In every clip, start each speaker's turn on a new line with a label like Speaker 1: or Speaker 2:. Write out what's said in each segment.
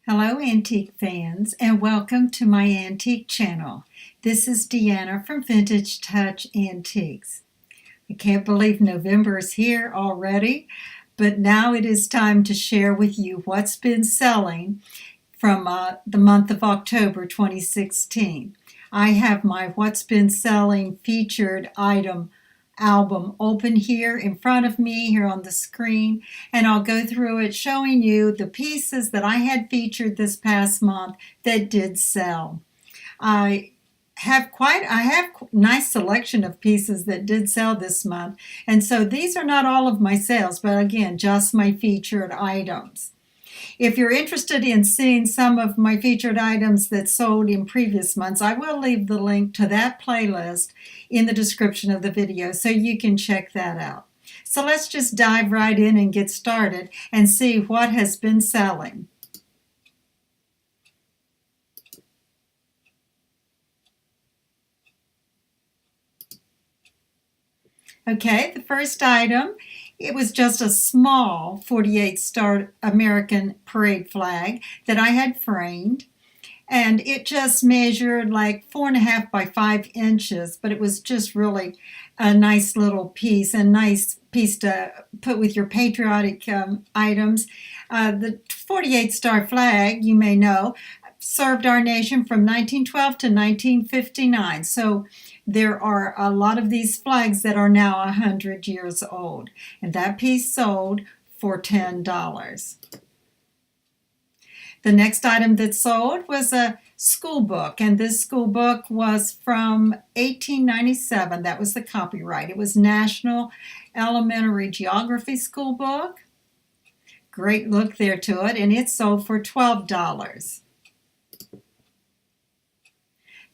Speaker 1: Hello antique fans and welcome to my antique channel. This is Deanna from Vintage Touch Antiques. I can't believe November is here already, but now it is time to share with you what's been selling from the month of October 2016. I have my What's Been Selling featured item album open here in front of me here on the screen, and I'll go through it showing you the pieces that I had featured this past month that did sell. I have nice selection of pieces that did sell this month, and so these are not all of my sales, but again, just my featured items. If you're interested in seeing some of my featured items that sold in previous months, I will leave the link to that playlist in the description of the video so you can check that out. So let's just dive right in and get started and see what has been selling. Okay, the first item, it was just a small 48-star American parade flag that I had framed, and it just measured like 4.5 by 5 inches, but it was just really a nice little piece, a nice piece to put with your patriotic items. The 48-star flag, you may know, served our nation from 1912 to 1959. So there are a lot of these flags that are now 100 years old. And that piece sold for $10. The next item that sold was a school book, and this school book was from 1897. That was the copyright. It was National Elementary Geography School Book. Great look there to it, and it sold for $12.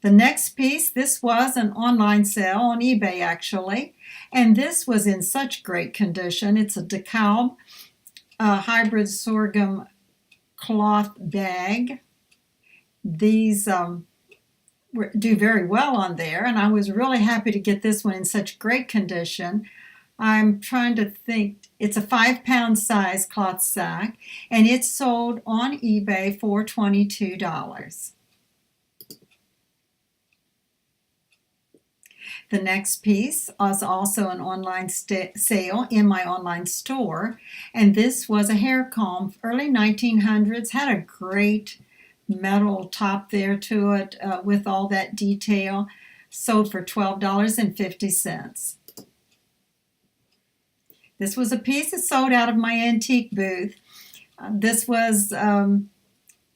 Speaker 1: The next piece, this was an online sale on eBay actually, and this was in such great condition. It's a DeKalb hybrid sorghum cloth bag. These do very well on there, and I was really happy to get this one in such great condition. I'm trying to think, it's a 5-pound size cloth sack, and it's sold on eBay for $22. The next piece was also an online sale in my online store, and this was a hair comb, early 1900s, had a great metal top there to it with all that detail, sold for $12.50. This was a piece that sold out of my antique booth. This was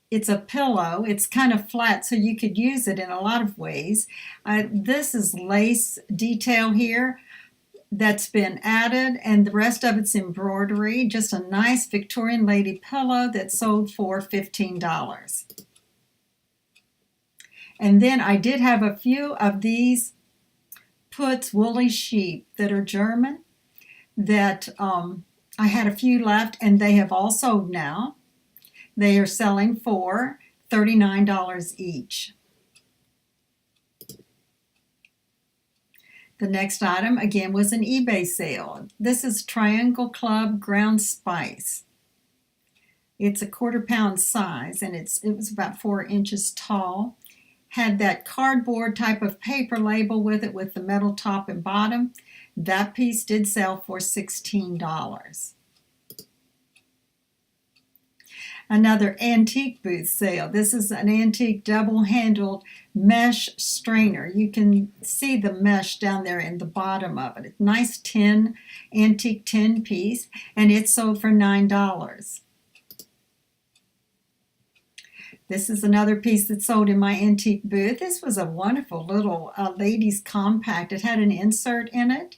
Speaker 1: it's a pillow. It's kind of flat, so you could use it in a lot of ways. This is lace detail here that's been added, and the rest of it's embroidery. Just a nice Victorian lady pillow that sold for $15. And then I did have a few of these Puts woolly sheep that are German that I had a few left, and they have all sold now. They are selling for $39 each. The next item, again, was an eBay sale. This is Triangle Club Ground Spice. It's a 1/4 pound size, and it was about 4 inches tall. Had that cardboard type of paper label with it with the metal top and bottom. That piece did sell for $16. Another antique booth sale. This is an antique double-handled mesh strainer. You can see the mesh down there in the bottom of it. It's a nice tin, antique tin piece, and it sold for $9. This is another piece that sold in my antique booth. This was a wonderful little ladies compact. It had an insert in it.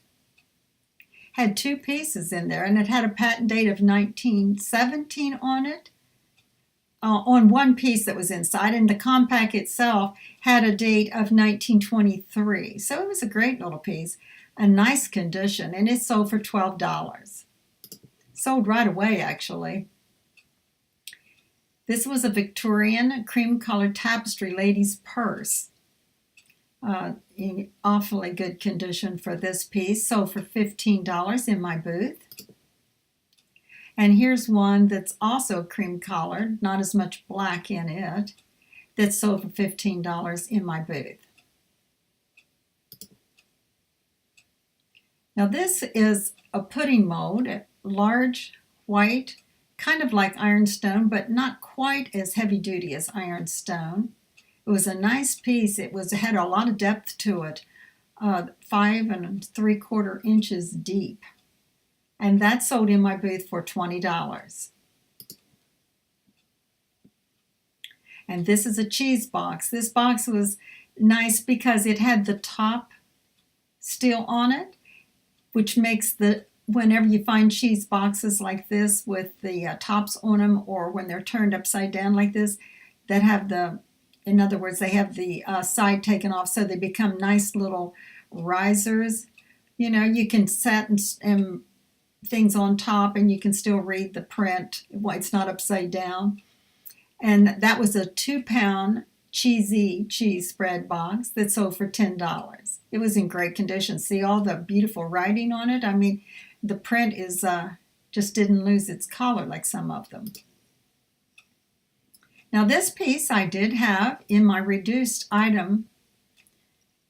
Speaker 1: Had 2 pieces in there, and it had a patent date of 1917 on it. On one piece that was inside, and the compact itself had a date of 1923. So it was a great little piece, a nice condition, and it sold for $12. Sold right away, actually. This was a Victorian cream-colored tapestry ladies purse. In awfully good condition for this piece, sold for $15 in my booth. And here's one that's also cream colored, not as much black in it, that's sold for $15 in my booth. Now this is a pudding mold, large, white, kind of like ironstone, but not quite as heavy duty as ironstone. It was a nice piece. It had a lot of depth to it, 5 3/4 inches deep. And that sold in my booth for $20. And this is a cheese box. This box was nice because it had the top still on it, which makes whenever you find cheese boxes like this with the tops on them, or when they're turned upside down like this, that have in other words, they have the side taken off, so they become nice little risers. You know, you can set and things on top and you can still read the print. It's not upside down. And that was a 2-pound cheesy cheese spread box that sold for $10. It was in great condition. See all the beautiful writing on it? I mean, the print is just didn't lose its color like some of them. Now this piece I did have in my reduced item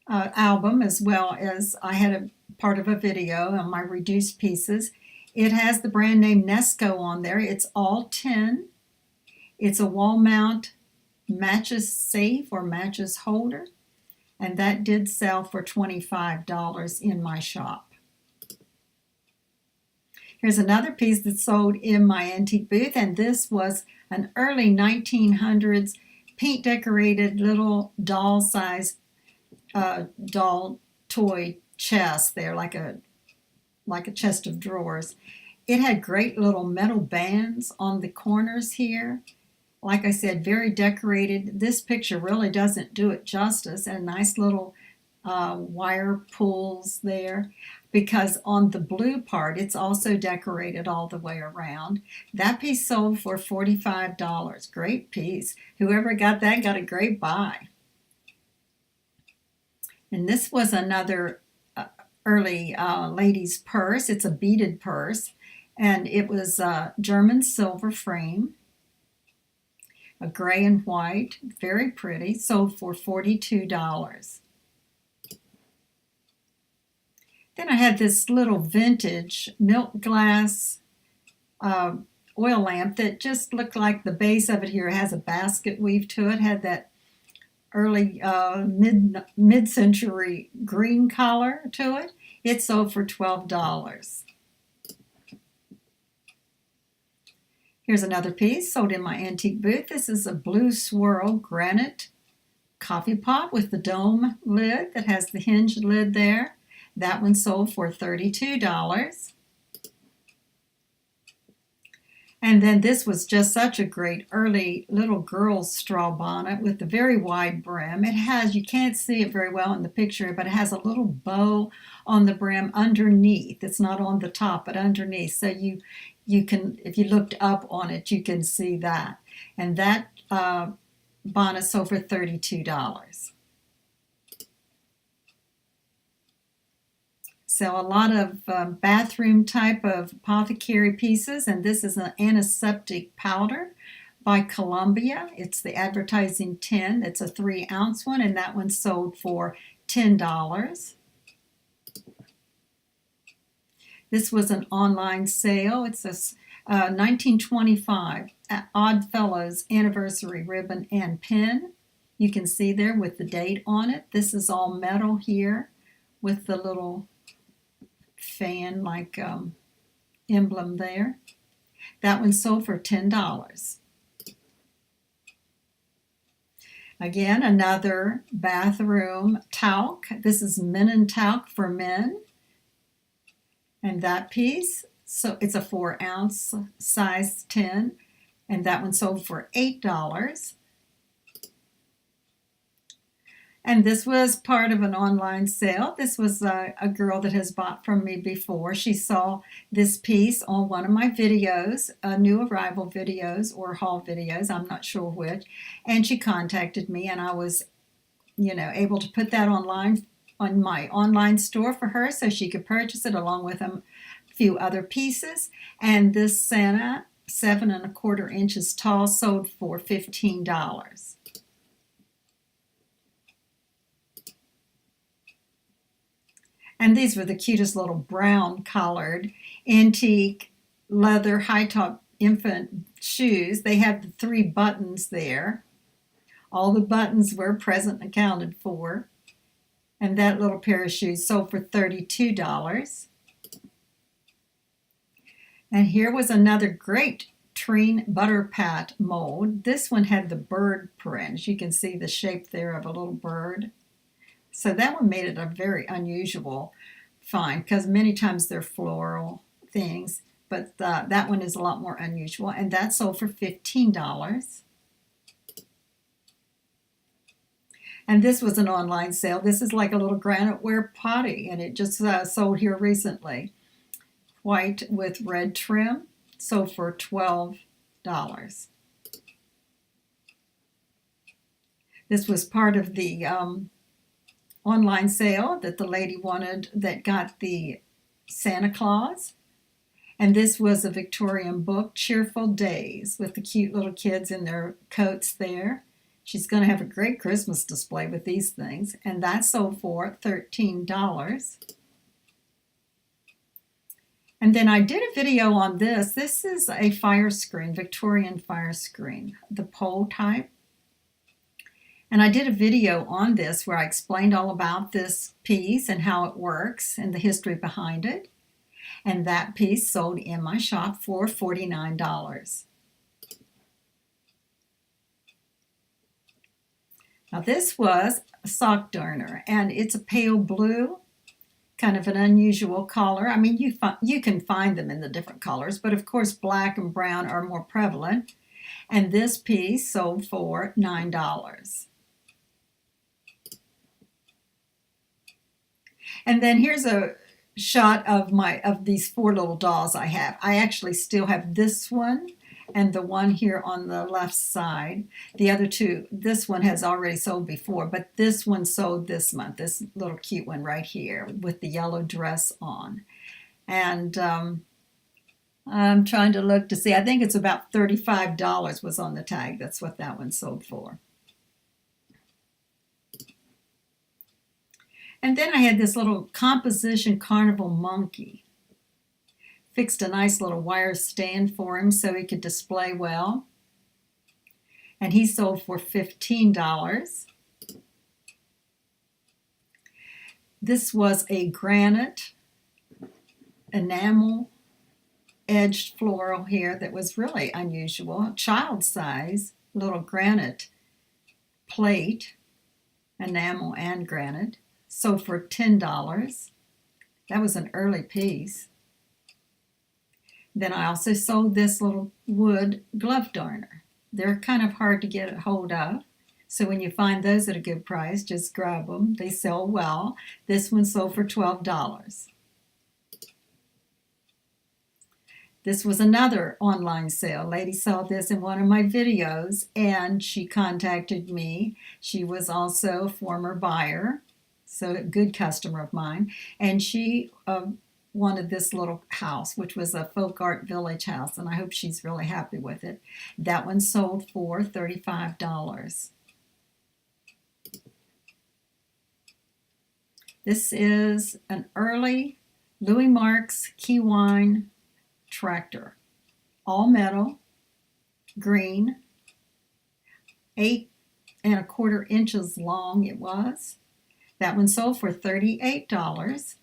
Speaker 1: album, as well as I had a part of a video on my reduced pieces. It has the brand name Nesco on there. It's all tin. It's a wall mount matches safe or matches holder, and that did sell for $25 in my shop. Here's another piece that sold in my antique booth, and this was an early 1900s paint decorated little doll size doll toy chest there, like a chest of drawers. It had great little metal bands on the corners here. Like I said, very decorated. This picture really doesn't do it justice, and nice little wire pulls there, because on the blue part it's also decorated all the way around. That piece sold for $45. Great piece. Whoever got that got a great buy. And this was another early lady's purse. It's a beaded purse, and it was a German silver frame, a gray and white, very pretty, sold for $42. Then I had this little vintage milk glass oil lamp that just looked like the base of it here has a basket weave to it, had that early mid-century green color to it. It sold for $12. Here's another piece sold in my antique booth. This is a blue swirl granite coffee pot with the dome lid that has the hinged lid there. That one sold for $32. And then this was just such a great early little girl's straw bonnet with a very wide brim. It has, you can't see it very well in the picture, but it has a little bow on the brim underneath. It's not on the top, but underneath. So you can, if you looked up on it, you can see that. And that bonnet sold for $32. So a lot of bathroom type of apothecary pieces, and this is an Antiseptic Powder by Columbia. It's the advertising tin. It's a 3-ounce one, and that one sold for $10. This was an online sale. It's a 1925 Oddfellows Anniversary Ribbon and Pin. You can see there with the date on it. This is all metal here with the little fan-like emblem there. That one sold for $10. Again, another bathroom talc. This is Menon talc for men. And that piece, so it's a 4-ounce size tin, and that one sold for $8. And this was part of an online sale. This was a girl that has bought from me before. She saw this piece on one of my videos, new arrival videos or haul videos, I'm not sure which, and she contacted me, and I was, able to put that online on my online store for her so she could purchase it along with few other pieces, and this Santa, 7¼ inches tall, sold for $15. And these were the cutest little brown collared antique leather high top infant shoes. They had the 3 buttons there. All the buttons were present and accounted for. And that little pair of shoes sold for $32. And here was another great Treen Butter Pat mold. This one had the bird print. You can see the shape there of a little bird. So that one made it a very unusual find, because many times they're floral things, but that one is a lot more unusual, and that sold for $15. And this was an online sale. This is like a little Graniteware Potty, and it just sold here recently. White with red trim, sold for $12. This was part of the online sale that the lady wanted that got the Santa Claus. And this was a Victorian Book, Cheerful Days, with the cute little kids in their coats there. She's going to have a great Christmas display with these things. And that sold for $13. And then I did a video on this. This is a fire screen, Victorian fire screen, the pole type. And I did a video on this where I explained all about this piece and how it works and the history behind it. And that piece sold in my shop for $49. Now this was a sock darner, and it's a pale blue, kind of an unusual color. I mean, you can find them in the different colors, but of course black and brown are more prevalent. And this piece sold for $9. And then here's a shot of these 4 little dolls I have. I actually still have this one and the one here on the left side. The other 2, this one has already sold before, but this one sold this month, this little cute one right here with the yellow dress on. And I'm trying to look to see, I think it's about $35 was on the tag. That's what that one sold for. And then I had this little composition carnival monkey. Fixed a nice little wire stand for him so he could display well. And he sold for $15. This was a granite enamel edged floral here that was really unusual. Child size, little granite plate, enamel and granite. Sold for $10. That was an early piece. Then I also sold this little wood glove darner. They're kind of hard to get a hold of, so when you find those at a good price, just grab them. They sell well. This one sold for $12. This was another online sale. Lady saw this in one of my videos, and she contacted me. She was also a former buyer, so a good customer of mine, and she wanted this little house, which was a folk art village house, and I hope she's really happy with it. That one sold for $35. This is an early Louis Marks key wine tractor, all metal, green, 8¼ inches long it was. That one sold for $38.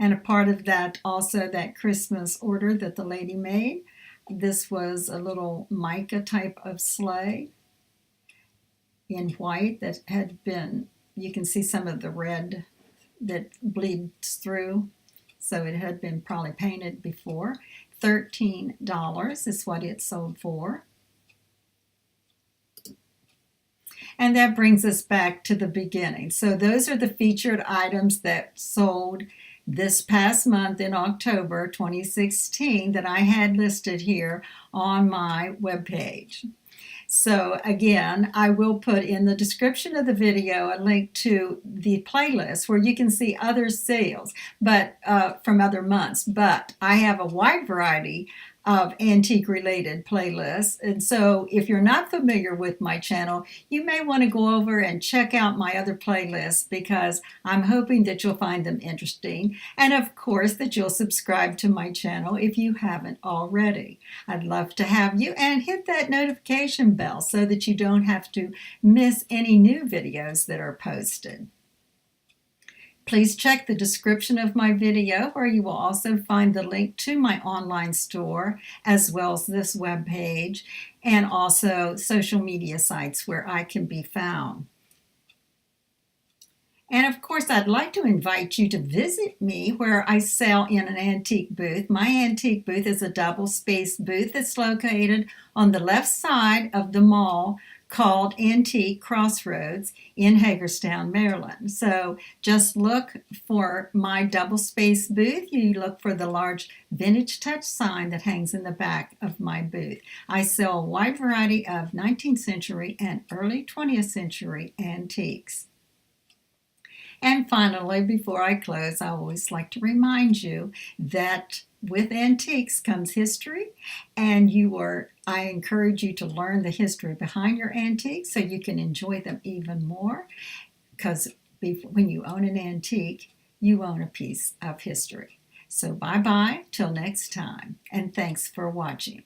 Speaker 1: And a part of that, also that Christmas order that the lady made, this was a little mica type of sleigh in white that had been, you can see some of the red that bleeds through, so it had been probably painted before. $13 is what it sold for. And that brings us back to the beginning. So those are the featured items that sold this past month in October 2016 that I had listed here on my webpage. So again, I will put in the description of the video a link to the playlist where you can see other sales, but from other months. But I have a wide variety of antique related playlists. And so if you're not familiar with my channel, you may want to go over and check out my other playlists because I'm hoping that you'll find them interesting. And of course that you'll subscribe to my channel if you haven't already. I'd love to have you, and hit that notification bell so that you don't have to miss any new videos that are posted. Please check the description of my video where you will also find the link to my online store as well as this web page and also social media sites where I can be found. And of course, I'd like to invite you to visit me where I sell in an antique booth. My antique booth is a double-spaced booth that's located on the left side of the mall called Antique Crossroads in Hagerstown, Maryland. So just look for my double-spaced booth. You look for the large Vintage Touch sign that hangs in the back of my booth. I sell a wide variety of 19th century and early 20th century antiques. And finally, before I close, I always like to remind you that with antiques comes history, and I encourage you to learn the history behind your antiques so you can enjoy them even more, because when you own an antique, you own a piece of history. So bye-bye till next time, and thanks for watching.